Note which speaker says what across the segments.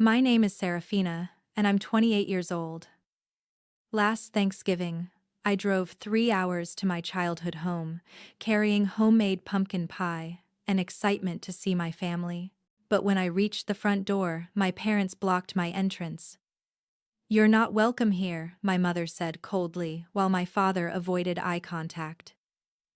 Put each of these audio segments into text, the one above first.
Speaker 1: My name is Seraphina, and I'm 28 years old. Last Thanksgiving, I drove 3 hours to my childhood home, carrying homemade pumpkin pie and excitement to see my family. But when I reached the front door, my parents blocked my entrance. "You're not welcome here," my mother said coldly, while my father avoided eye contact.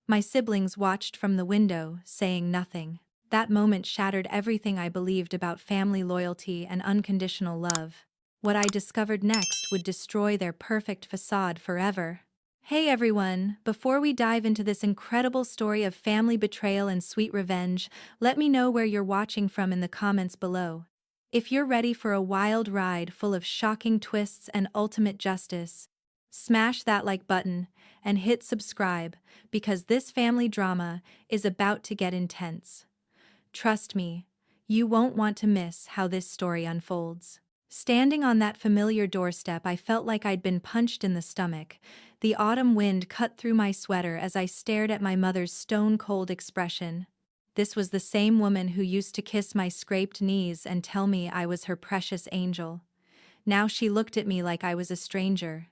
Speaker 1: My siblings watched from the window, saying nothing. That moment shattered everything I believed about family loyalty and unconditional love. What I discovered next would destroy their perfect facade forever. Hey everyone, before we dive into this incredible story of family betrayal and sweet revenge, let me know where you're watching from in the comments below. If you're ready for a wild ride full of shocking twists and ultimate justice, smash that like button and hit subscribe, because this family drama is about to get intense. Trust me, you won't want to miss how this story unfolds. Standing on that familiar doorstep, I felt like I'd been punched in the stomach. The autumn wind cut through my sweater as I stared at my mother's stone-cold expression. This was the same woman who used to kiss my scraped knees and tell me I was her precious angel. Now she looked at me like I was a stranger.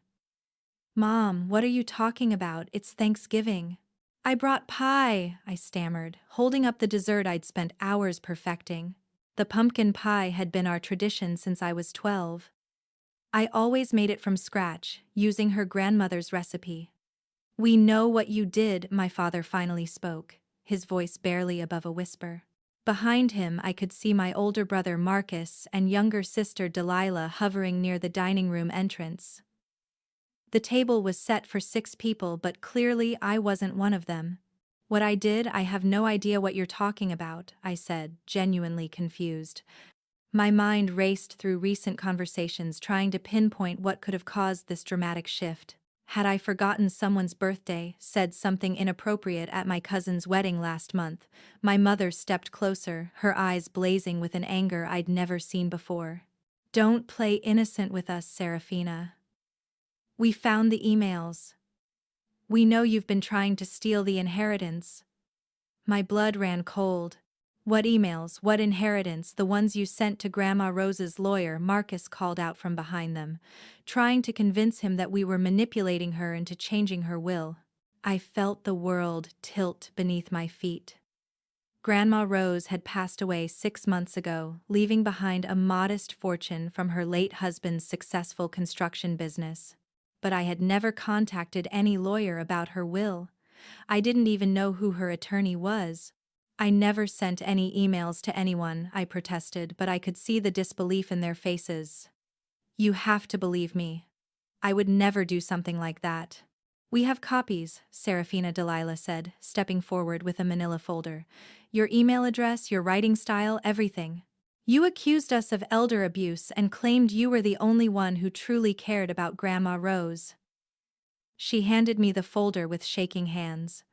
Speaker 1: "Mom, what are you talking about? It's Thanksgiving." "I brought pie," I stammered, holding up the dessert I'd spent hours perfecting. The pumpkin pie had been our tradition since I was 12. I always made it from scratch, using her grandmother's recipe. "We know what you did," my father finally spoke, his voice barely above a whisper. Behind him I could see my older brother Marcus and younger sister Delilah hovering near the dining room entrance. The table was set for 6 people, but clearly I wasn't one of them. "What I did, I have no idea what you're talking about," I said, genuinely confused. My mind raced through recent conversations, trying to pinpoint what could have caused this dramatic shift. Had I forgotten someone's birthday, said something inappropriate at my cousin's wedding last month? My mother stepped closer, her eyes blazing with an anger I'd never seen before. "Don't play innocent with us, Seraphina. We found the emails. We know you've been trying to steal the inheritance." My blood ran cold. "What emails? What inheritance?" "The ones you sent to Grandma Rose's lawyer," Marcus called out from behind them, "trying to convince him that we were manipulating her into changing her will." I felt the world tilt beneath my feet. Grandma Rose had passed away 6 months ago, leaving behind a modest fortune from her late husband's successful construction business. But I had never contacted any lawyer about her will. I didn't even know who her attorney was. "I never sent any emails to anyone," I protested, but I could see the disbelief in their faces. "You have to believe me. I would never do something like that." "We have copies," Seraphina Delilah said, stepping forward with a manila folder. "Your email address, your writing style, everything. You accused us of elder abuse and claimed you were the only one who truly cared about Grandma Rose." She handed me the folder with shaking hands.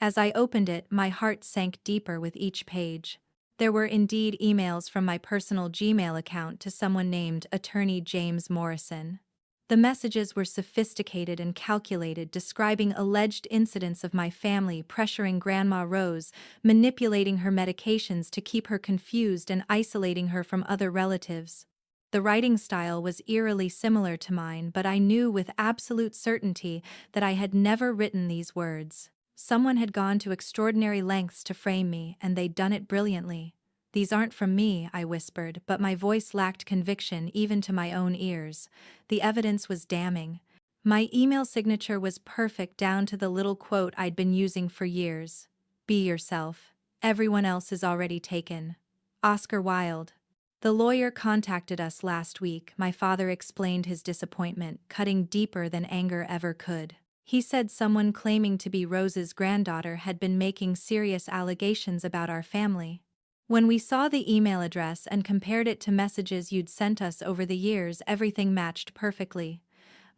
Speaker 1: As I opened it, my heart sank deeper with each page. There were indeed emails from my personal Gmail account to someone named Attorney James Morrison. The messages were sophisticated and calculated, describing alleged incidents of my family pressuring Grandma Rose, manipulating her medications to keep her confused, and isolating her from other relatives. The writing style was eerily similar to mine, but I knew with absolute certainty that I had never written these words. Someone had gone to extraordinary lengths to frame me, and they'd done it brilliantly. "These aren't from me," I whispered, but my voice lacked conviction even to my own ears. The evidence was damning. My email signature was perfect down to the little quote I'd been using for years. "Be yourself. Everyone else is already taken. Oscar Wilde." "The lawyer contacted us last week," my father explained his disappointment, cutting deeper than anger ever could. "He said someone claiming to be Rose's granddaughter had been making serious allegations about our family. When we saw the email address and compared it to messages you'd sent us over the years, everything matched perfectly."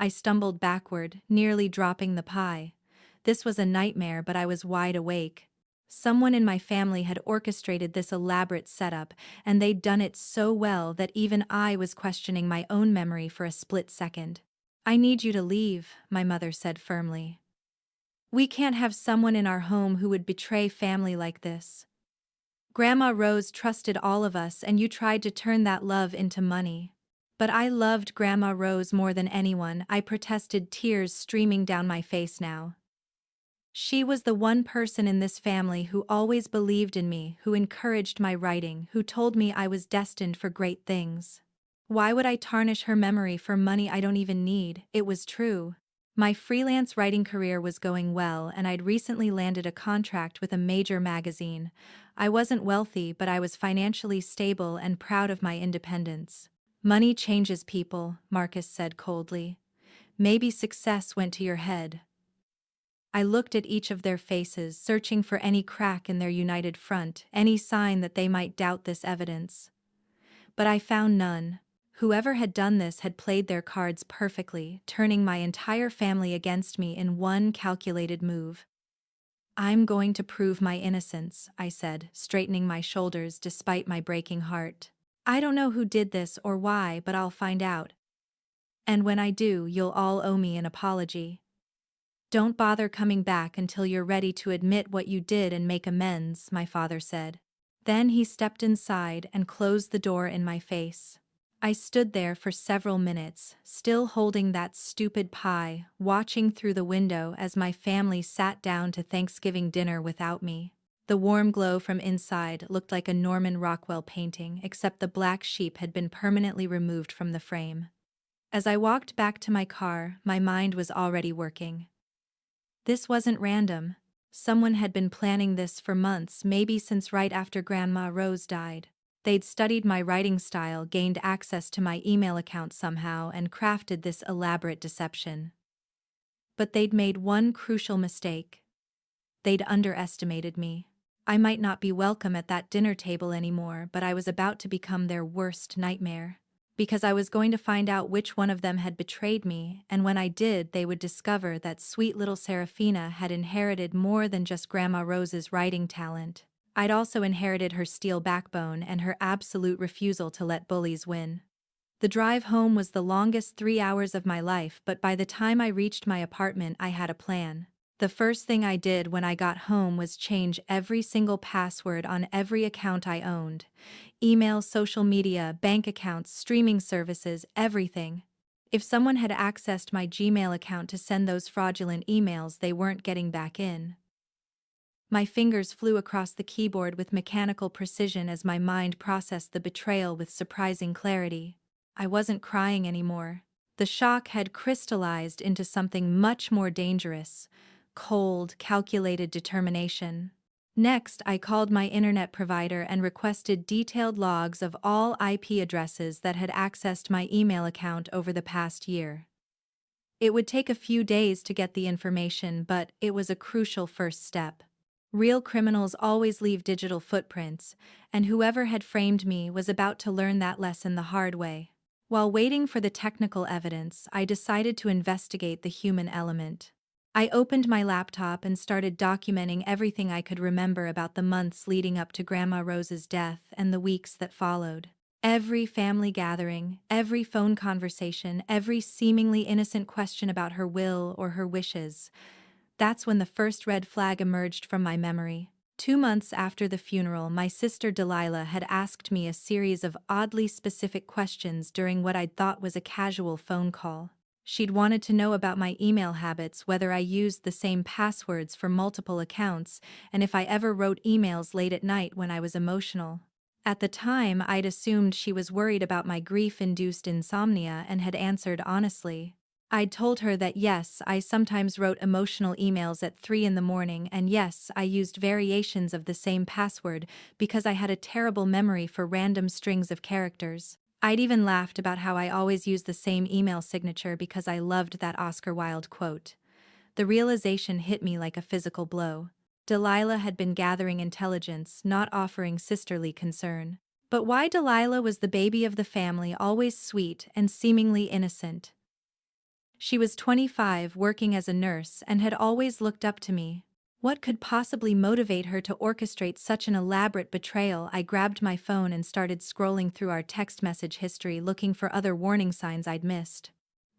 Speaker 1: I stumbled backward, nearly dropping the pie. This was a nightmare, but I was wide awake. Someone in my family had orchestrated this elaborate setup, and they'd done it so well that even I was questioning my own memory for a split second. "I need you to leave," my mother said firmly. "We can't have someone in our home who would betray family like this." Grandma Rose trusted all of us and you tried to turn that love into money. But I loved Grandma Rose more than anyone, I protested, tears streaming down my face now. She was the one person in this family who always believed in me, who encouraged my writing, who told me I was destined for great things. Why would I tarnish her memory for money I don't even need? It was true. My freelance writing career was going well and I'd recently landed a contract with a major magazine. I wasn't wealthy, but I was financially stable and proud of my independence. Money changes people, Marcus said coldly. Maybe success went to your head. I looked at each of their faces, searching for any crack in their united front, any sign that they might doubt this evidence. But I found none. Whoever had done this had played their cards perfectly, turning my entire family against me in one calculated move. I'm going to prove my innocence, I said, straightening my shoulders despite my breaking heart. I don't know who did this or why, but I'll find out. And when I do, you'll all owe me an apology. Don't bother coming back until you're ready to admit what you did and make amends, my father said. Then he stepped inside and closed the door in my face. I stood there for several minutes, still holding that stupid pie, watching through the window as my family sat down to Thanksgiving dinner without me. The warm glow from inside looked like a Norman Rockwell painting, except the black sheep had been permanently removed from the frame. As I walked back to my car, my mind was already working. This wasn't random. Someone had been planning this for months, maybe since right after Grandma Rose died. They'd studied my writing style, gained access to my email account somehow, and crafted this elaborate deception. But they'd made one crucial mistake. They'd underestimated me. I might not be welcome at that dinner table anymore, but I was about to become their worst nightmare. Because I was going to find out which one of them had betrayed me, and when I did, they would discover that sweet little Seraphina had inherited more than just Grandma Rose's writing talent. I'd also inherited her steel backbone and her absolute refusal to let bullies win. The drive home was the longest 3 hours of my life, but by the time I reached my apartment, I had a plan. The first thing I did when I got home was change every single password on every account I owned. Email, social media, bank accounts, streaming services, everything. If someone had accessed my Gmail account to send those fraudulent emails, they weren't getting back in. My fingers flew across the keyboard with mechanical precision as my mind processed the betrayal with surprising clarity. I wasn't crying anymore. The shock had crystallized into something much more dangerous. Cold, calculated determination. Next, I called my internet provider and requested detailed logs of all IP addresses that had accessed my email account over the past year. It would take a few days to get the information, but it was a crucial first step. Real criminals always leave digital footprints, and whoever had framed me was about to learn that lesson the hard way. While waiting for the technical evidence, I decided to investigate the human element. I opened my laptop and started documenting everything I could remember about the months leading up to Grandma Rose's death and the weeks that followed. Every family gathering, every phone conversation, every seemingly innocent question about her will or her wishes. That's when the first red flag emerged from my memory. 2 months after the funeral, my sister Delilah had asked me a series of oddly specific questions during what I'd thought was a casual phone call. She'd wanted to know about my email habits, whether I used the same passwords for multiple accounts, and if I ever wrote emails late at night when I was emotional. At the time, I'd assumed she was worried about my grief-induced insomnia and had answered honestly. I'd told her that yes, I sometimes wrote emotional emails at 3 in the morning, and yes, I used variations of the same password because I had a terrible memory for random strings of characters. I'd even laughed about how I always used the same email signature because I loved that Oscar Wilde quote. The realization hit me like a physical blow. Delilah had been gathering intelligence, not offering sisterly concern. But why Delilah was the baby of the family, always sweet and seemingly innocent? She was 25, working as a nurse, and had always looked up to me. What could possibly motivate her to orchestrate such an elaborate betrayal? I grabbed my phone and started scrolling through our text message history, looking for other warning signs I'd missed.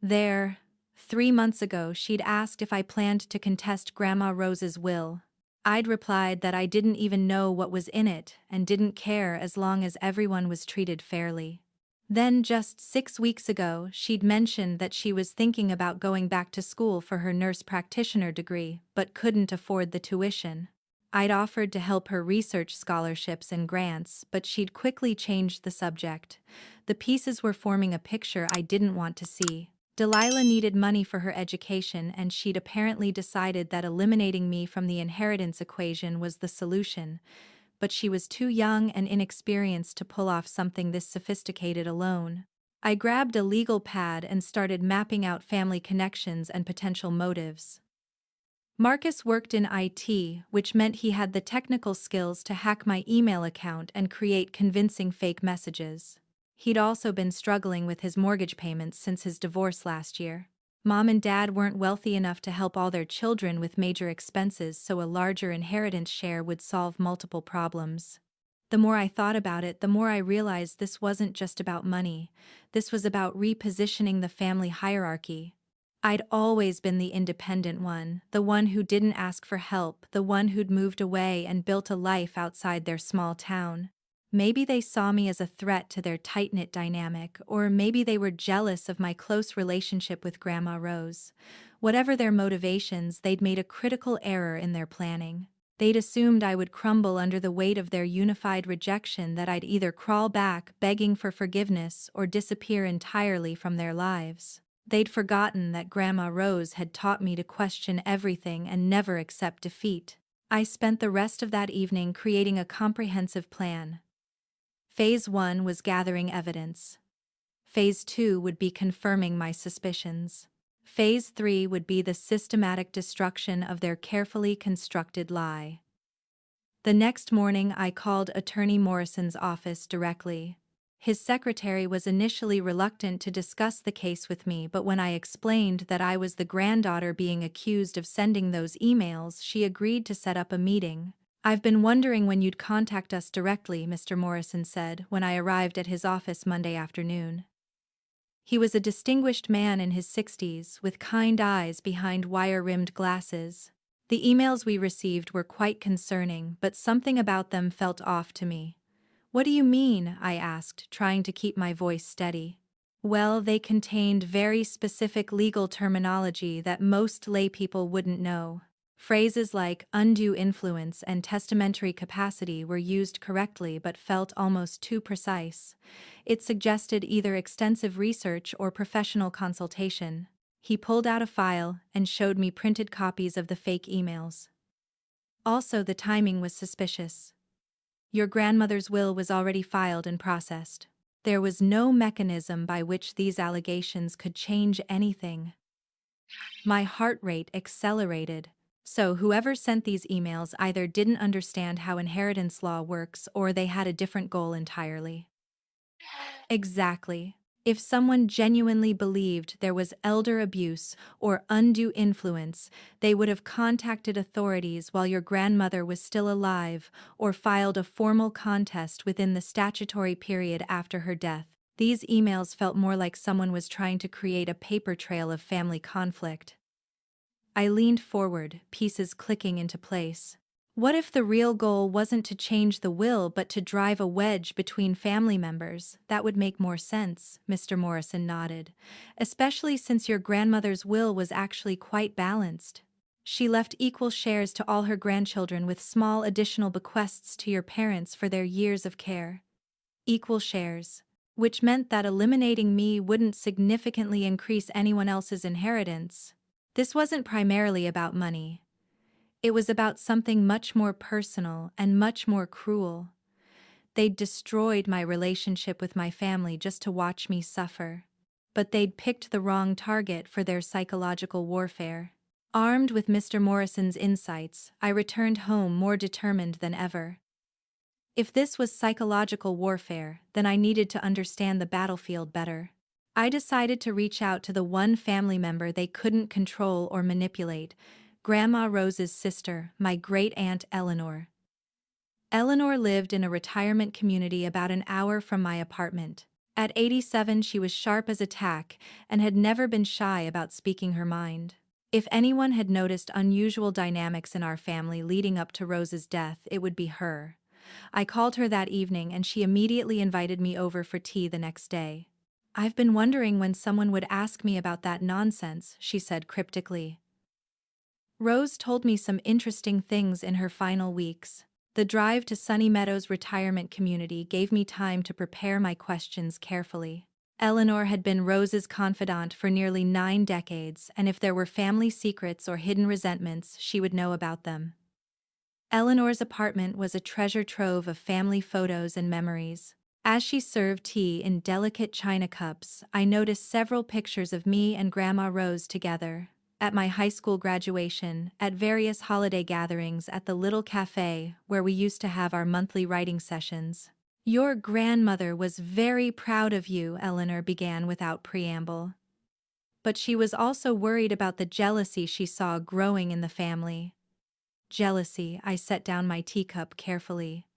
Speaker 1: There, 3 months ago, she'd asked if I planned to contest Grandma Rose's will. I'd replied that I didn't even know what was in it and didn't care as long as everyone was treated fairly. Then just 6 weeks ago, she'd mentioned that she was thinking about going back to school for her nurse practitioner degree but couldn't afford the tuition. I'd offered to help her research scholarships and grants, but she'd quickly changed the subject. The pieces were forming a picture I didn't want to see. Delilah needed money for her education, and she'd apparently decided that eliminating me from the inheritance equation was the solution, but she was too young and inexperienced to pull off something this sophisticated alone. I grabbed a legal pad and started mapping out family connections and potential motives. Marcus worked in IT, which meant he had the technical skills to hack my email account and create convincing fake messages. He'd also been struggling with his mortgage payments since his divorce last year. Mom and Dad weren't wealthy enough to help all their children with major expenses, so a larger inheritance share would solve multiple problems. The more I thought about it, the more I realized this wasn't just about money. This was about repositioning the family hierarchy. I'd always been the independent one, the one who didn't ask for help, the one who'd moved away and built a life outside their small town. Maybe they saw me as a threat to their tight-knit dynamic, or maybe they were jealous of my close relationship with Grandma Rose. Whatever their motivations, they'd made a critical error in their planning. They'd assumed I would crumble under the weight of their unified rejection, that I'd either crawl back, begging for forgiveness, or disappear entirely from their lives. They'd forgotten that Grandma Rose had taught me to question everything and never accept defeat. I spent the rest of that evening creating a comprehensive plan. Phase 1 was gathering evidence. Phase 2 would be confirming my suspicions. Phase 3 would be the systematic destruction of their carefully constructed lie. The next morning, I called Attorney Morrison's office directly. His secretary was initially reluctant to discuss the case with me, but when I explained that I was the granddaughter being accused of sending those emails, she agreed to set up a meeting. "I've been wondering when you'd contact us directly," Mr. Morrison said when I arrived at his office Monday afternoon. He was a distinguished man in his 60s, with kind eyes behind wire-rimmed glasses. The emails we received were quite concerning, but something about them felt off to me. "What do you mean?" I asked, trying to keep my voice steady. "Well, they contained very specific legal terminology that most laypeople wouldn't know. Phrases like undue influence and testamentary capacity were used correctly but felt almost too precise. It suggested either extensive research or professional consultation." He pulled out a file and showed me printed copies of the fake emails. Also, the timing was suspicious. Your grandmother's will was already filed and processed. There was no mechanism by which these allegations could change anything. My heart rate accelerated. So whoever sent these emails either didn't understand how inheritance law works, or they had a different goal entirely. Exactly. If someone genuinely believed there was elder abuse or undue influence, they would have contacted authorities while your grandmother was still alive, or filed a formal contest within the statutory period after her death. These emails felt more like someone was trying to create a paper trail of family conflict. I leaned forward, pieces clicking into place. What if the real goal wasn't to change the will but to drive a wedge between family members? That would make more sense, Mr. Morrison nodded. Especially since your grandmother's will was actually quite balanced. She left equal shares to all her grandchildren with small additional bequests to your parents for their years of care. Equal shares. Which meant that eliminating me wouldn't significantly increase anyone else's inheritance. This wasn't primarily about money. It was about something much more personal and much more cruel. They'd destroyed my relationship with my family just to watch me suffer. But they'd picked the wrong target for their psychological warfare. Armed with Mr. Morrison's insights, I returned home more determined than ever. If this was psychological warfare, then I needed to understand the battlefield better. I decided to reach out to the one family member they couldn't control or manipulate, Grandma Rose's sister, my great-aunt Eleanor. Eleanor lived in a retirement community about an hour from my apartment. At 87, she was sharp as a tack and had never been shy about speaking her mind. If anyone had noticed unusual dynamics in our family leading up to Rose's death, it would be her. I called her that evening and she immediately invited me over for tea the next day. "I've been wondering when someone would ask me about that nonsense," she said cryptically. Rose told me some interesting things in her final weeks. The drive to Sunny Meadows retirement community gave me time to prepare my questions carefully. Eleanor had been Rose's confidant for nearly 9 decades, and if there were family secrets or hidden resentments, she would know about them. Eleanor's apartment was a treasure trove of family photos and memories. As she served tea in delicate china cups, I noticed several pictures of me and Grandma Rose together. At my high school graduation, at various holiday gatherings at the little cafe where we used to have our monthly writing sessions. "Your grandmother was very proud of you," Eleanor began without preamble. But she was also worried about the jealousy she saw growing in the family. Jealousy, I set down my teacup carefully.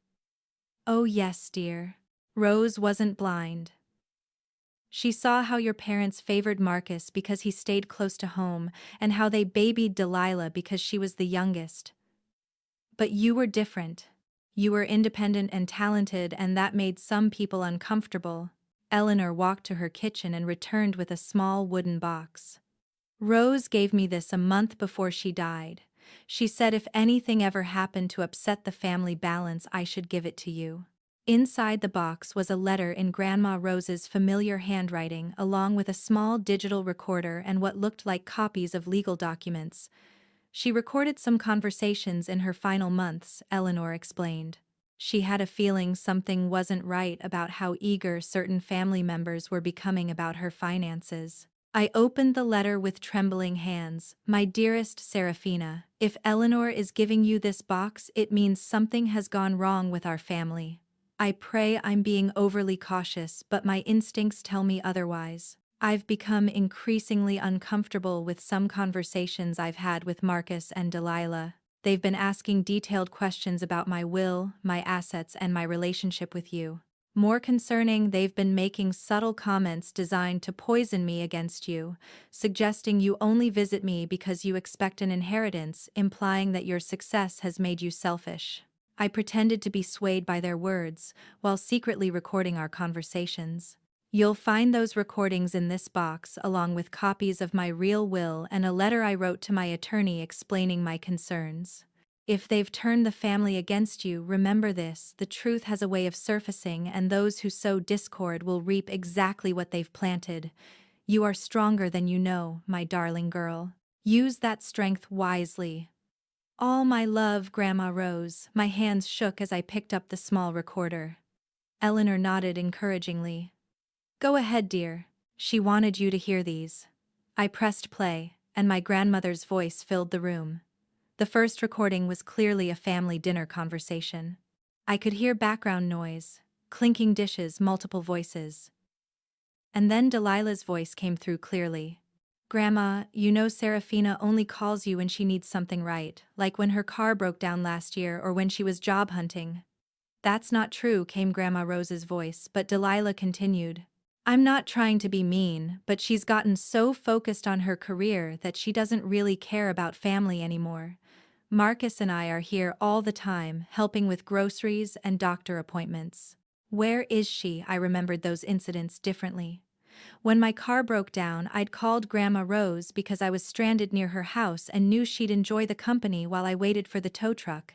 Speaker 1: "Oh yes, dear. Rose wasn't blind. She saw how your parents favored Marcus because he stayed close to home, and how they babied Delilah because she was the youngest. But you were different. You were independent and talented, and that made some people uncomfortable." Eleanor walked to her kitchen and returned with a small wooden box. "Rose gave me this a month before she died. She said if anything ever happened to upset the family balance, I should give it to you." Inside the box was a letter in Grandma Rose's familiar handwriting, along with a small digital recorder and what looked like copies of legal documents. She recorded some conversations in her final months, Eleanor explained. She had a feeling something wasn't right about how eager certain family members were becoming about her finances. I opened the letter with trembling hands. "My dearest Seraphina, if Eleanor is giving you this box, it means something has gone wrong with our family. I pray I'm being overly cautious, but my instincts tell me otherwise. I've become increasingly uncomfortable with some conversations I've had with Marcus and Delilah. They've been asking detailed questions about my will, my assets, and my relationship with you. More concerning, they've been making subtle comments designed to poison me against you, suggesting you only visit me because you expect an inheritance, implying that your success has made you selfish." I pretended to be swayed by their words, while secretly recording our conversations. "You'll find those recordings in this box, along with copies of my real will and a letter I wrote to my attorney explaining my concerns. If they've turned the family against you, remember this: the truth has a way of surfacing, and those who sow discord will reap exactly what they've planted. You are stronger than you know, my darling girl. Use that strength wisely. All my love, Grandma Rose." My hands shook as I picked up the small recorder. Eleanor nodded encouragingly. "Go ahead, dear. She wanted you to hear these." I pressed play, and my grandmother's voice filled the room. The first recording was clearly a family dinner conversation. I could hear background noise, clinking dishes, multiple voices. And then Delilah's voice came through clearly. "Grandma, you know Seraphina only calls you when she needs something right, like when her car broke down last year or when she was job hunting." "That's not true," came Grandma Rose's voice, but Delilah continued. "I'm not trying to be mean, but she's gotten so focused on her career that she doesn't really care about family anymore. Marcus and I are here all the time, helping with groceries and doctor appointments." Where is she? I remembered those incidents differently. When my car broke down, I'd called Grandma Rose because I was stranded near her house and knew she'd enjoy the company while I waited for the tow truck.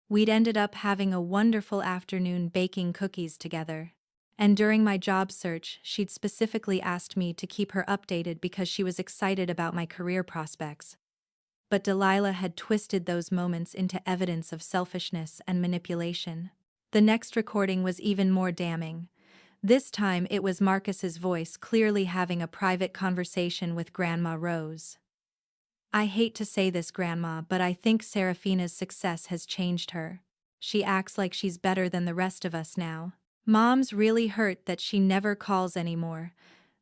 Speaker 1: We'd ended up having a wonderful afternoon baking cookies together. And during my job search, she'd specifically asked me to keep her updated because she was excited about my career prospects. But Delilah had twisted those moments into evidence of selfishness and manipulation. The next recording was even more damning. This time it was Marcus's voice clearly having a private conversation with Grandma Rose. "I hate to say this, Grandma, but I think Seraphina's success has changed her. She acts like she's better than the rest of us now. Mom's really hurt that she never calls anymore."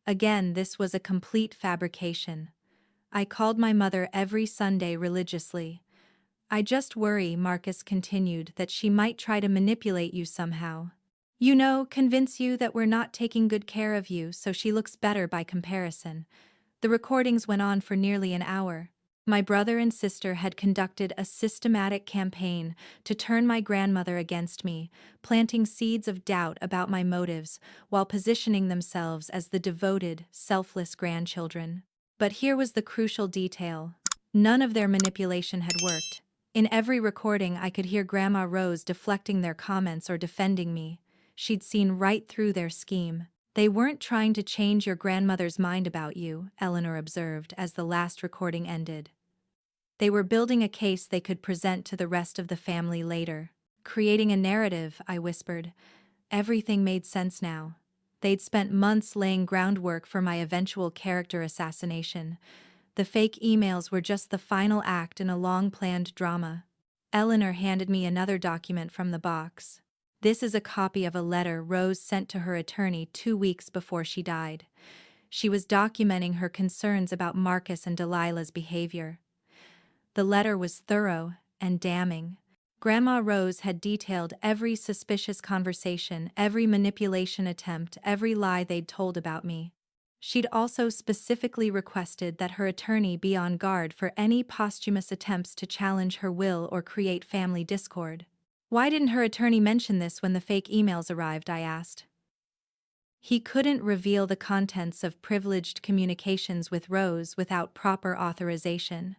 Speaker 1: Again, this was a complete fabrication. "I called my mother every Sunday religiously. I just worry," Marcus continued, "that she might try to manipulate you somehow. You know, convince you that we're not taking good care of you so she looks better by comparison." The recordings went on for nearly an hour. My brother and sister had conducted a systematic campaign to turn my grandmother against me, planting seeds of doubt about my motives while positioning themselves as the devoted, selfless grandchildren. But here was the crucial detail. None of their manipulation had worked. In every recording, I could hear Grandma Rose deflecting their comments or defending me. She'd seen right through their scheme. "They weren't trying to change your grandmother's mind about you," Eleanor observed as the last recording ended. "They were building a case they could present to the rest of the family later. Creating a narrative," I whispered. Everything made sense now. They'd spent months laying groundwork for my eventual character assassination. The fake emails were just the final act in a long-planned drama. Eleanor handed me another document from the box. This is a copy of a letter Rose sent to her attorney 2 weeks before she died. She was documenting her concerns about Marcus and Delilah's behavior. The letter was thorough and damning. Grandma Rose had detailed every suspicious conversation, every manipulation attempt, every lie they'd told about me. She'd also specifically requested that her attorney be on guard for any posthumous attempts to challenge her will or create family discord. "Why didn't her attorney mention this when the fake emails arrived?" I asked. "He couldn't reveal the contents of privileged communications with Rose without proper authorization.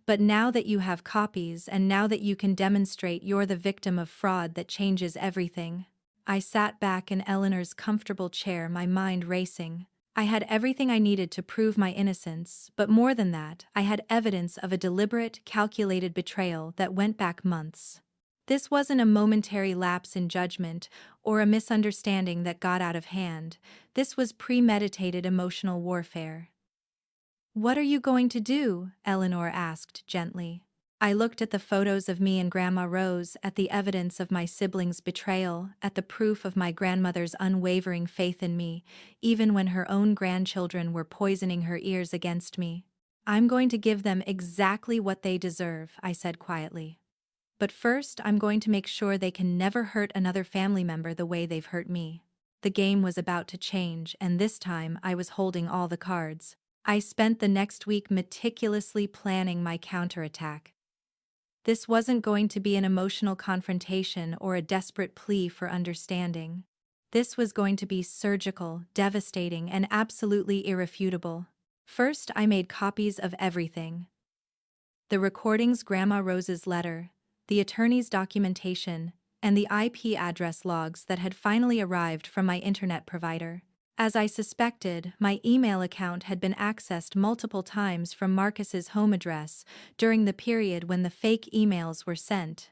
Speaker 1: But now that you have copies and now that you can demonstrate you're the victim of fraud, that changes everything." I sat back in Eleanor's comfortable chair, my mind racing. I had everything I needed to prove my innocence, but more than that, I had evidence of a deliberate, calculated betrayal that went back months. This wasn't a momentary lapse in judgment or a misunderstanding that got out of hand. This was premeditated emotional warfare. "What are you going to do?" Eleanor asked gently. I looked at the photos of me and Grandma Rose, at the evidence of my siblings' betrayal, at the proof of my grandmother's unwavering faith in me, even when her own grandchildren were poisoning her ears against me. "I'm going to give them exactly what they deserve," I said quietly. "But first, I'm going to make sure they can never hurt another family member the way they've hurt me." The game was about to change, and this time I was holding all the cards. I spent the next week meticulously planning my counterattack. This wasn't going to be an emotional confrontation or a desperate plea for understanding. This was going to be surgical, devastating, and absolutely irrefutable. First, I made copies of everything. The recordings, Grandma Rose's letter, the attorney's documentation, and the IP address logs that had finally arrived from my internet provider. As I suspected, my email account had been accessed multiple times from Marcus's home address during the period when the fake emails were sent.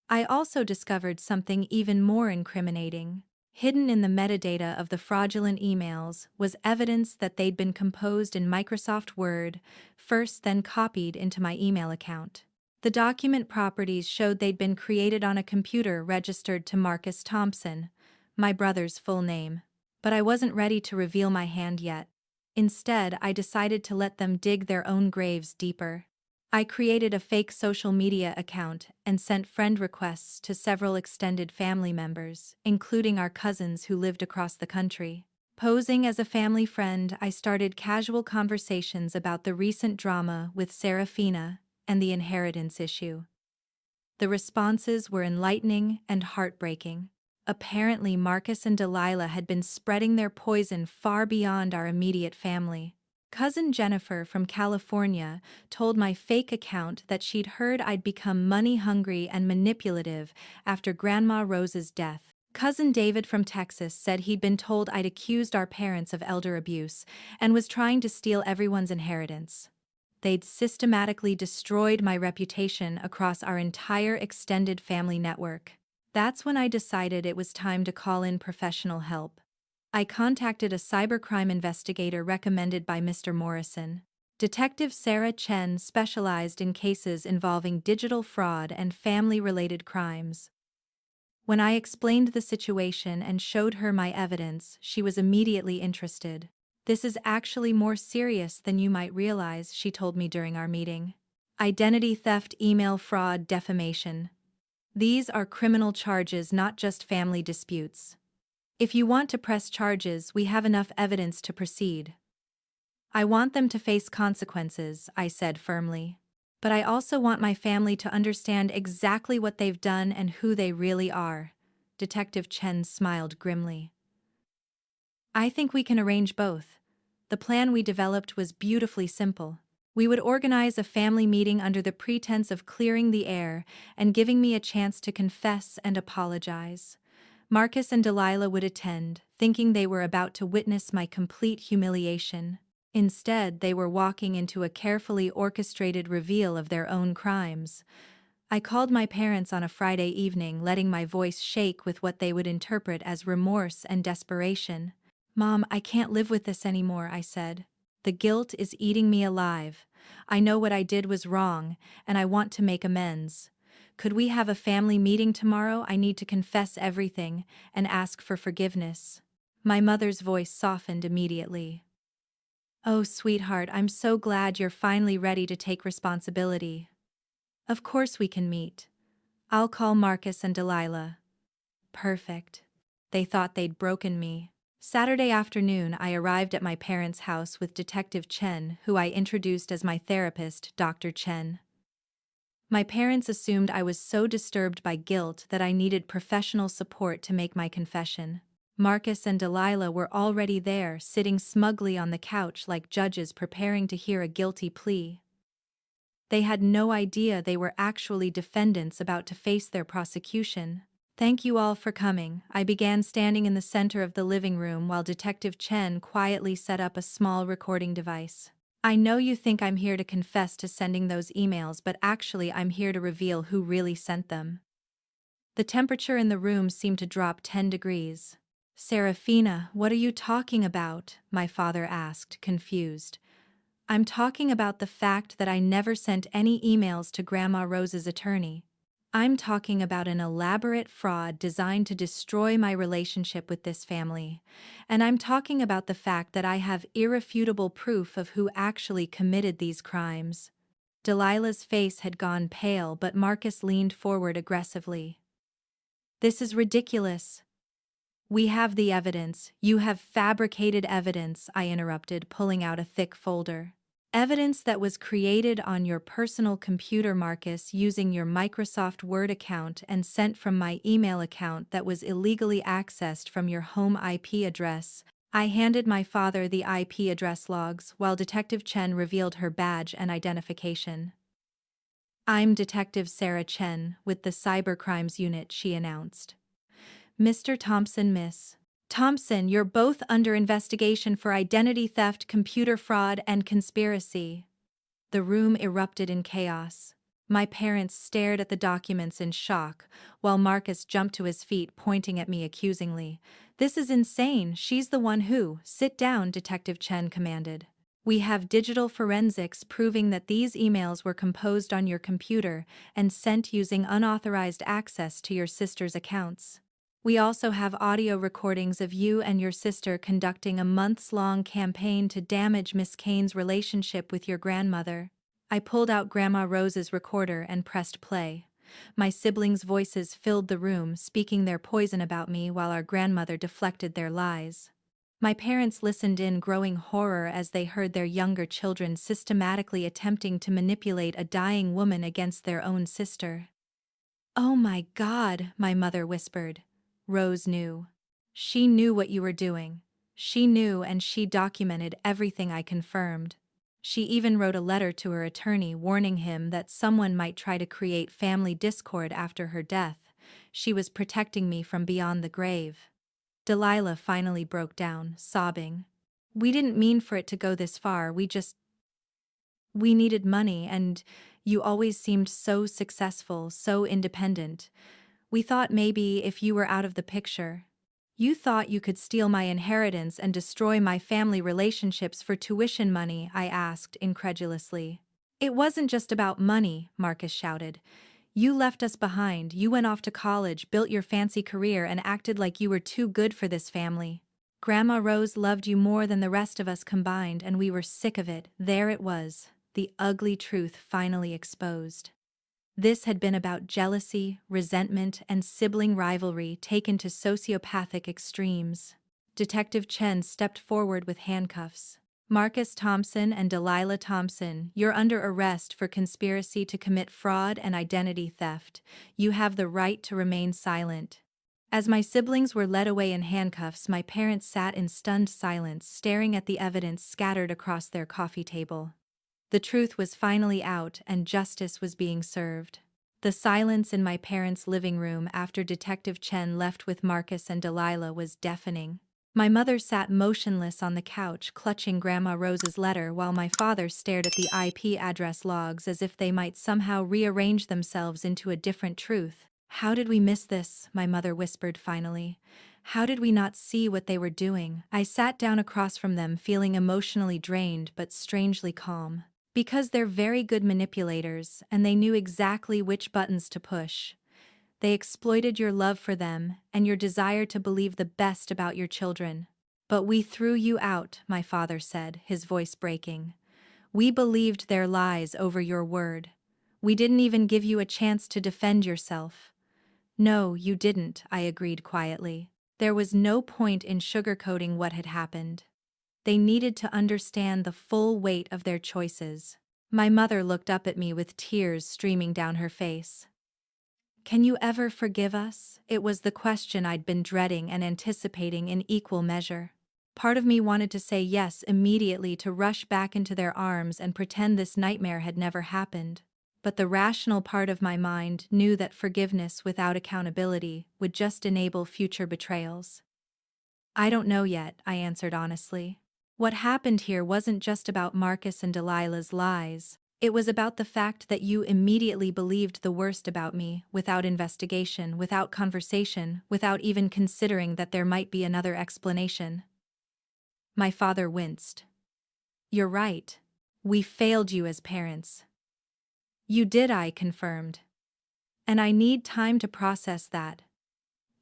Speaker 1: I also discovered something even more incriminating. Hidden in the metadata of the fraudulent emails was evidence that they'd been composed in Microsoft Word, first then copied into my email account. The document properties showed they'd been created on a computer registered to Marcus Thompson, my brother's full name. But I wasn't ready to reveal my hand yet. Instead, I decided to let them dig their own graves deeper. I created a fake social media account and sent friend requests to several extended family members, including our cousins who lived across the country. Posing as a family friend, I started casual conversations about the recent drama with Seraphina and the inheritance issue. The responses were enlightening and heartbreaking. Apparently, Marcus and Delilah had been spreading their poison far beyond our immediate family. Cousin Jennifer from California told my fake account that she'd heard I'd become money-hungry and manipulative after Grandma Rose's death. Cousin David from Texas said he'd been told I'd accused our parents of elder abuse and was trying to steal everyone's inheritance. They'd systematically destroyed my reputation across our entire extended family network. That's when I decided it was time to call in professional help. I contacted a cybercrime investigator recommended by Mr. Morrison. Detective Sarah Chen specialized in cases involving digital fraud and family-related crimes. When I explained the situation and showed her my evidence, she was immediately interested. "This is actually more serious than you might realize," she told me during our meeting. "Identity theft, email fraud, defamation. These are criminal charges, not just family disputes. If you want to press charges, we have enough evidence to proceed." I want them to face consequences, I said firmly. But I also want my family to understand exactly what they've done and who they really are. Detective Chen smiled grimly. I think we can arrange both. The plan we developed was beautifully simple. We would organize a family meeting under the pretense of clearing the air and giving me a chance to confess and apologize. Marcus and Delilah would attend, thinking they were about to witness my complete humiliation. Instead, they were walking into a carefully orchestrated reveal of their own crimes. I called my parents on a Friday evening, letting my voice shake with what they would interpret as remorse and desperation. "Mom, I can't live with this anymore," I said. "The guilt is eating me alive. I know what I did was wrong, and I want to make amends. Could we have a family meeting tomorrow? I need to confess everything and ask for forgiveness." My mother's voice softened immediately. "Oh, sweetheart, I'm so glad you're finally ready to take responsibility. Of course we can meet. I'll call Marcus and Delilah." Perfect. They thought they'd broken me. Saturday afternoon, I arrived at my parents' house with Detective Chen, who I introduced as my therapist, Dr. Chen. My parents assumed I was so disturbed by guilt that I needed professional support to make my confession. Marcus and Delilah were already there, sitting smugly on the couch like judges preparing to hear a guilty plea. They had no idea they were actually defendants about to face their prosecution. "Thank you all for coming," I began, standing in the center of the living room while Detective Chen quietly set up a small recording device. "I know you think I'm here to confess to sending those emails, but actually I'm here to reveal who really sent them." The temperature in the room seemed to drop 10 degrees. "Seraphina, what are you talking about?" my father asked, confused. "I'm talking about the fact that I never sent any emails to Grandma Rose's attorney. I'm talking about an elaborate fraud designed to destroy my relationship with this family. And I'm talking about the fact that I have irrefutable proof of who actually committed these crimes." Delilah's face had gone pale, but Marcus leaned forward aggressively. "This is ridiculous." "We have the evidence." "You have fabricated evidence," I interrupted, pulling out a thick folder. "Evidence that was created on your personal computer, Marcus, using your Microsoft Word account and sent from my email account that was illegally accessed from your home IP address." I handed my father the IP address logs while Detective Chen revealed her badge and identification. "I'm Detective Sarah Chen with the Cybercrimes Unit," she announced. "Mr. Thompson, Miss Thompson, you're both under investigation for identity theft, computer fraud, and conspiracy." The room erupted in chaos. My parents stared at the documents in shock, while Marcus jumped to his feet, pointing at me accusingly. "This is insane. She's the one who—" "Sit down," Detective Chen commanded. "We have digital forensics proving that these emails were composed on your computer and sent using unauthorized access to your sister's accounts. We also have audio recordings of you and your sister conducting a months-long campaign to damage Miss Kane's relationship with your grandmother." I pulled out Grandma Rose's recorder and pressed play. My siblings' voices filled the room, speaking their poison about me while our grandmother deflected their lies. My parents listened in growing horror as they heard their younger children systematically attempting to manipulate a dying woman against their own sister. "Oh my God," my mother whispered. "Rose knew. She knew what you were doing. She knew, and she documented everything," I confirmed. "She even wrote a letter to her attorney warning him that someone might try to create family discord after her death. She was protecting me from beyond the grave." Delilah finally broke down, sobbing. "We didn't mean for it to go this far, we needed money, and you always seemed so successful, so independent. We thought maybe if you were out of the picture, you thought you could steal my inheritance and destroy my family relationships for tuition money," I asked incredulously. "It wasn't just about money," Marcus shouted. "You left us behind, you went off to college, built your fancy career, and acted like you were too good for this family. Grandma Rose loved you more than the rest of us combined, and we were sick of it." There it was, the ugly truth finally exposed. This had been about jealousy, resentment, and sibling rivalry taken to sociopathic extremes. Detective Chen stepped forward with handcuffs. Marcus Thompson and Delilah Thompson, you're under arrest for conspiracy to commit fraud and identity theft. You have the right to remain silent. As my siblings were led away in handcuffs, my parents sat in stunned silence, staring at the evidence scattered across their coffee table. The truth was finally out, and justice was being served. The silence in my parents' living room after Detective Chen left with Marcus and Delilah was deafening. My mother sat motionless on the couch, clutching Grandma Rose's letter, while my father stared at the IP address logs as if they might somehow rearrange themselves into a different truth. "How did we miss this?" my mother whispered finally. "How did we not see what they were doing?" I sat down across from them, feeling emotionally drained but strangely calm. Because they're very good manipulators, and they knew exactly which buttons to push. They exploited your love for them and your desire to believe the best about your children. "But we threw you out," my father said, his voice breaking. "We believed their lies over your word. We didn't even give you a chance to defend yourself." "No, you didn't," I agreed quietly. There was no point in sugarcoating what had happened. They needed to understand the full weight of their choices. My mother looked up at me with tears streaming down her face. "Can you ever forgive us?" It was the question I'd been dreading and anticipating in equal measure. Part of me wanted to say yes immediately, to rush back into their arms and pretend this nightmare had never happened. But the rational part of my mind knew that forgiveness without accountability would just enable future betrayals. "I don't know yet," I answered honestly. "What happened here wasn't just about Marcus and Delilah's lies. It was about the fact that you immediately believed the worst about me, without investigation, without conversation, without even considering that there might be another explanation." My father winced. "You're right. We failed you as parents." "You did," I confirmed. "And I need time to process that.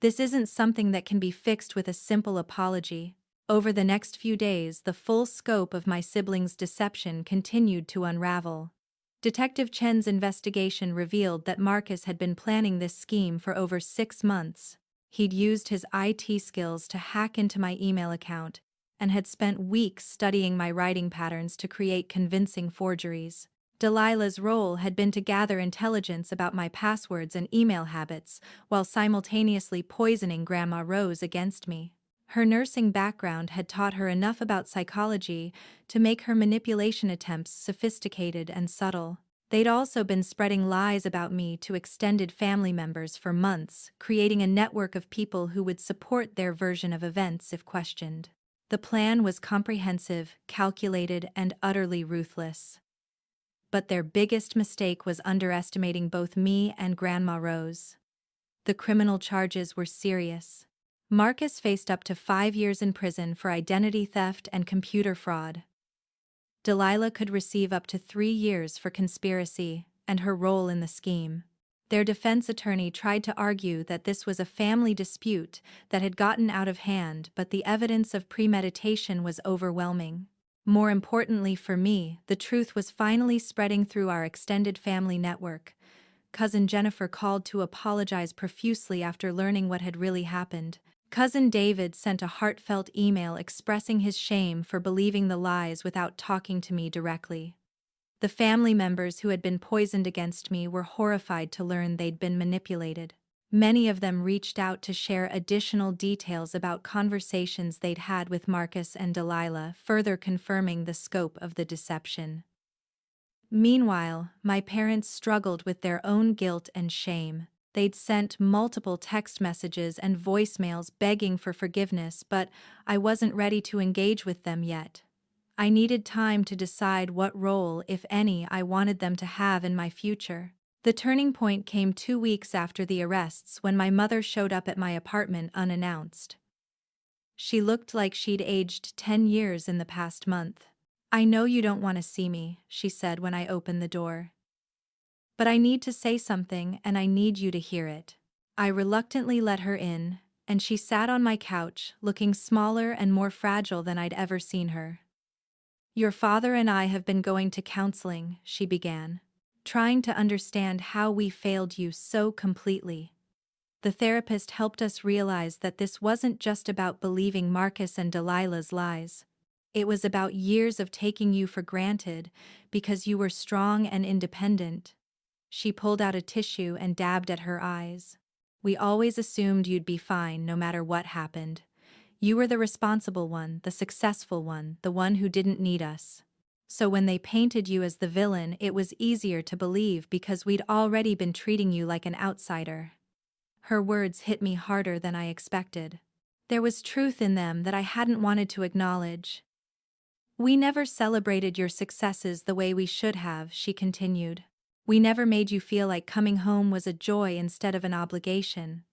Speaker 1: This isn't something that can be fixed with a simple apology." Over the next few days, the full scope of my siblings' deception continued to unravel. Detective Chen's investigation revealed that Marcus had been planning this scheme for over 6 months. He'd used his IT skills to hack into my email account and had spent weeks studying my writing patterns to create convincing forgeries. Delilah's role had been to gather intelligence about my passwords and email habits while simultaneously poisoning Grandma Rose against me. Her nursing background had taught her enough about psychology to make her manipulation attempts sophisticated and subtle. They'd also been spreading lies about me to extended family members for months, creating a network of people who would support their version of events if questioned. The plan was comprehensive, calculated, and utterly ruthless. But their biggest mistake was underestimating both me and Grandma Rose. The criminal charges were serious. Marcus faced up to 5 years in prison for identity theft and computer fraud. Delilah could receive up to 3 years for conspiracy and her role in the scheme. Their defense attorney tried to argue that this was a family dispute that had gotten out of hand, but the evidence of premeditation was overwhelming. More importantly for me, the truth was finally spreading through our extended family network. Cousin Jennifer called to apologize profusely after learning what had really happened. Cousin David sent a heartfelt email expressing his shame for believing the lies without talking to me directly. The family members who had been poisoned against me were horrified to learn they'd been manipulated. Many of them reached out to share additional details about conversations they'd had with Marcus and Delilah, further confirming the scope of the deception. Meanwhile, my parents struggled with their own guilt and shame. They'd sent multiple text messages and voicemails begging for forgiveness, but I wasn't ready to engage with them yet. I needed time to decide what role, if any, I wanted them to have in my future. The turning point came 2 weeks after the arrests, when my mother showed up at my apartment unannounced. She looked like she'd aged 10 years in the past month. "I know you don't want to see me," she said when I opened the door. "But I need to say something, and I need you to hear it." I reluctantly let her in, and she sat on my couch, looking smaller and more fragile than I'd ever seen her. "Your father and I have been going to counseling," she began, "trying to understand how we failed you so completely. The therapist helped us realize that this wasn't just about believing Marcus and Delilah's lies. It was about years of taking you for granted because you were strong and independent. She pulled out a tissue and dabbed at her eyes. We always assumed you'd be fine no matter what happened. You were the responsible one, the successful one, the one who didn't need us. So when they painted you as the villain, it was easier to believe because we'd already been treating you like an outsider. Her words hit me harder than I expected. There was truth in them that I hadn't wanted to acknowledge. We never celebrated your successes the way we should have, she continued. We never made you feel like coming home was a joy instead of an obligation.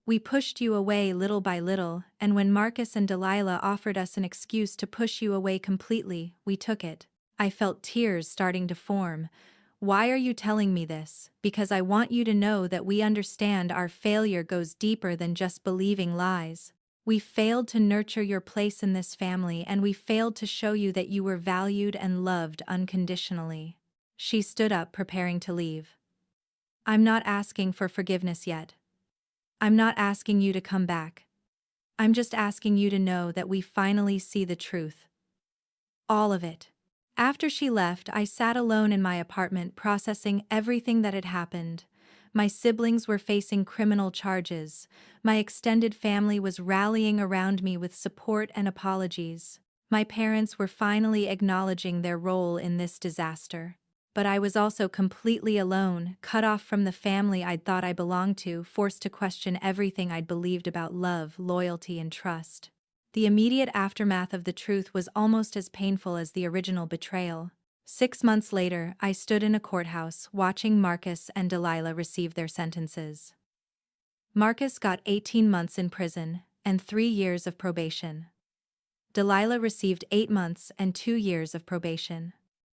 Speaker 1: We pushed you away little by little, and when Marcus and Delilah offered us an excuse to push you away completely, we took it. I felt tears starting to form. Why are you telling me this? Because I want you to know that we understand our failure goes deeper than just believing lies. We failed to nurture your place in this family, and we failed to show you that you were valued and loved unconditionally. She stood up, preparing to leave. I'm not asking for forgiveness yet. I'm not asking you to come back. I'm just asking you to know that we finally see the truth. All of it. After she left, I sat alone in my apartment processing everything that had happened. My siblings were facing criminal charges. My extended family was rallying around me with support and apologies. My parents were finally acknowledging their role in this disaster. But I was also completely alone, cut off from the family I'd thought I belonged to, forced to question everything I'd believed about love, loyalty, and trust. The immediate aftermath of the truth was almost as painful as the original betrayal. 6 months later, I stood in a courthouse, watching Marcus and Delilah receive their sentences. Marcus got 18 months in prison and 3 years of probation. Delilah received 8 months and 2 years of probation.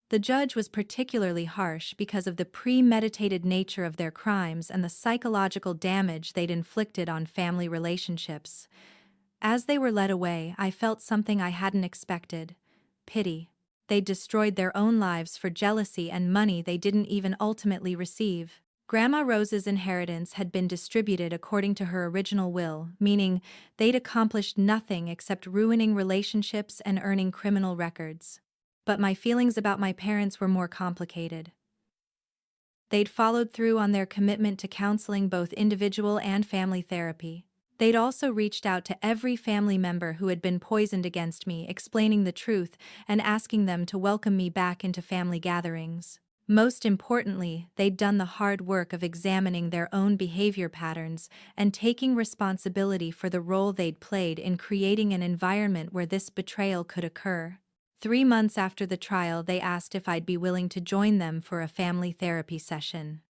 Speaker 1: The judge was particularly harsh because of the premeditated nature of their crimes and the psychological damage they'd inflicted on family relationships. As they were led away, I felt something I hadn't expected: pity. They'd destroyed their own lives for jealousy and money they didn't even ultimately receive. Grandma Rose's inheritance had been distributed according to her original will, meaning they'd accomplished nothing except ruining relationships and earning criminal records. But my feelings about my parents were more complicated. They'd followed through on their commitment to counseling, both individual and family therapy. They'd also reached out to every family member who had been poisoned against me, explaining the truth and asking them to welcome me back into family gatherings. Most importantly, they'd done the hard work of examining their own behavior patterns and taking responsibility for the role they'd played in creating an environment where this betrayal could occur. 3 months after the trial, they asked if I'd be willing to join them for a family therapy session.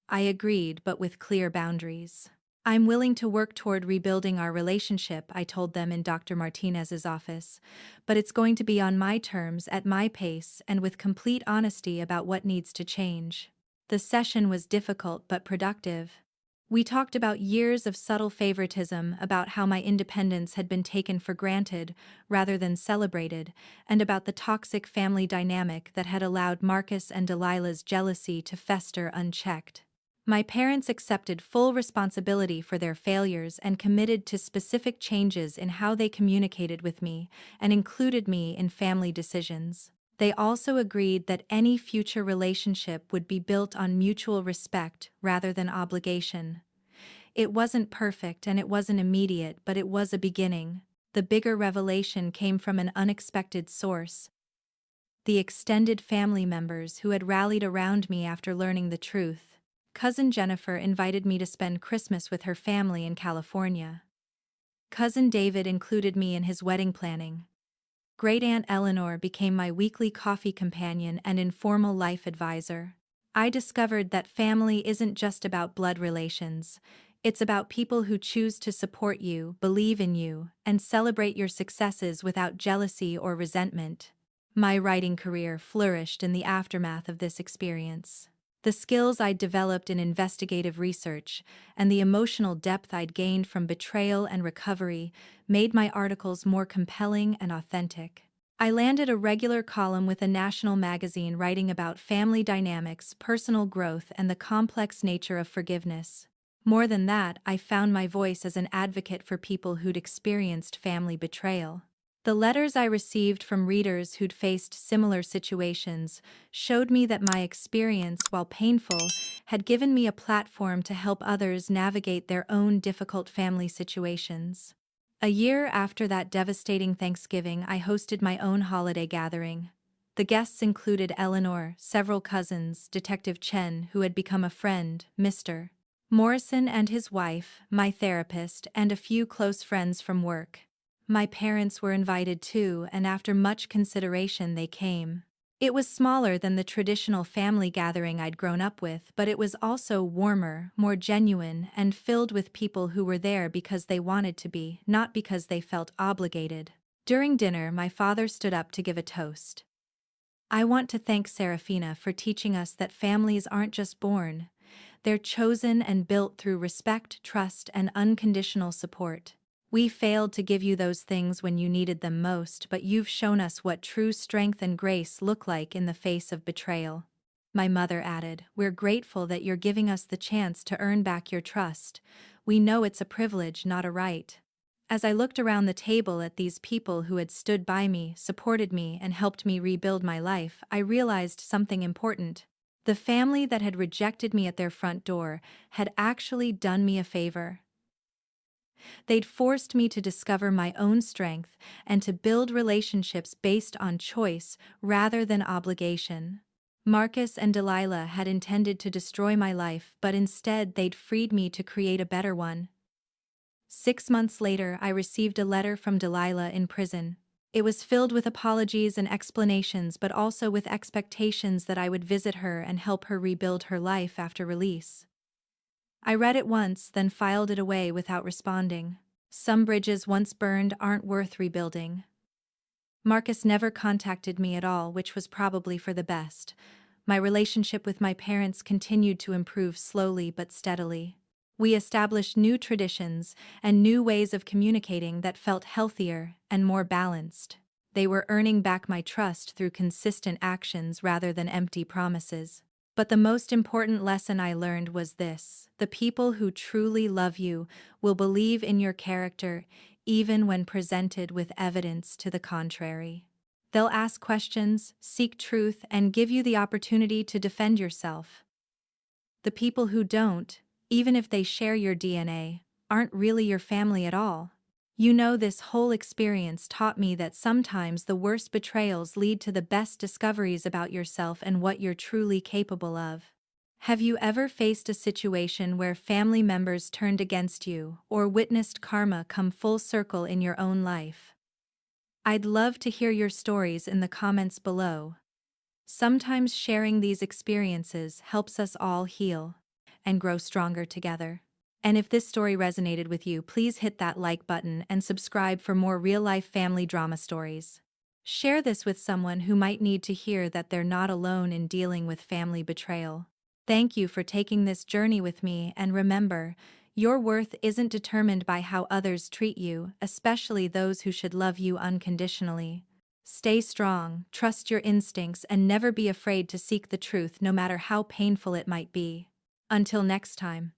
Speaker 1: I agreed, but with clear boundaries. I'm willing to work toward rebuilding our relationship, I told them in Dr. Martinez's office, but it's going to be on my terms, at my pace, and with complete honesty about what needs to change. The session was difficult but productive. We talked about years of subtle favoritism, about how my independence had been taken for granted rather than celebrated, and about the toxic family dynamic that had allowed Marcus and Delilah's jealousy to fester unchecked. My parents accepted full responsibility for their failures and committed to specific changes in how they communicated with me and included me in family decisions. They also agreed that any future relationship would be built on mutual respect rather than obligation. It wasn't perfect and it wasn't immediate, but it was a beginning. The bigger revelation came from an unexpected source: the extended family members who had rallied around me after learning the truth. Cousin Jennifer invited me to spend Christmas with her family in California. Cousin David included me in his wedding planning. Great-aunt Eleanor became my weekly coffee companion and informal life advisor. I discovered that family isn't just about blood relations. It's about people who choose to support you, believe in you, and celebrate your successes without jealousy or resentment. My writing career flourished in the aftermath of this experience. The skills I'd developed in investigative research and the emotional depth I'd gained from betrayal and recovery made my articles more compelling and authentic. I landed a regular column with a national magazine writing about family dynamics, personal growth, and the complex nature of forgiveness. More than that, I found my voice as an advocate for people who'd experienced family betrayal. The letters I received from readers who'd faced similar situations showed me that my experience, while painful, had given me a platform to help others navigate their own difficult family situations. A year after that devastating Thanksgiving, I hosted my own holiday gathering. The guests included Eleanor, several cousins, Detective Chen, who had become a friend, Mr. Morrison and his wife, my therapist, and a few close friends from work. My parents were invited too, and after much consideration they came. It was smaller than the traditional family gathering I'd grown up with, but it was also warmer, more genuine, and filled with people who were there because they wanted to be, not because they felt obligated. During dinner, my father stood up to give a toast. I want to thank Seraphina for teaching us that families aren't just born, they're chosen and built through respect, trust, and unconditional support. We failed to give you those things when you needed them most, but you've shown us what true strength and grace look like in the face of betrayal. My mother added, "We're grateful that you're giving us the chance to earn back your trust. We know it's a privilege, not a right." As I looked around the table at these people who had stood by me, supported me, and helped me rebuild my life, I realized something important. The family that had rejected me at their front door had actually done me a favor. They'd forced me to discover my own strength and to build relationships based on choice rather than obligation. Marcus and Delilah had intended to destroy my life, but instead they'd freed me to create a better one. 6 months later, I received a letter from Delilah in prison. It was filled with apologies and explanations, but also with expectations that I would visit her and help her rebuild her life after release. I read it once, then filed it away without responding. Some bridges once burned aren't worth rebuilding. Marcus never contacted me at all, which was probably for the best. My relationship with my parents continued to improve slowly but steadily. We established new traditions and new ways of communicating that felt healthier and more balanced. They were earning back my trust through consistent actions rather than empty promises. But the most important lesson I learned was this: the people who truly love you will believe in your character even when presented with evidence to the contrary. They'll ask questions, seek truth, and give you the opportunity to defend yourself. The people who don't, even if they share your DNA, aren't really your family at all. You know, this whole experience taught me that sometimes the worst betrayals lead to the best discoveries about yourself and what you're truly capable of. Have you ever faced a situation where family members turned against you or witnessed karma come full circle in your own life? I'd love to hear your stories in the comments below. Sometimes sharing these experiences helps us all heal and grow stronger together. And if this story resonated with you, please hit that like button and subscribe for more real-life family drama stories. Share this with someone who might need to hear that they're not alone in dealing with family betrayal. Thank you for taking this journey with me, and remember, your worth isn't determined by how others treat you, especially those who should love you unconditionally. Stay strong, trust your instincts, and never be afraid to seek the truth no matter how painful it might be. Until next time.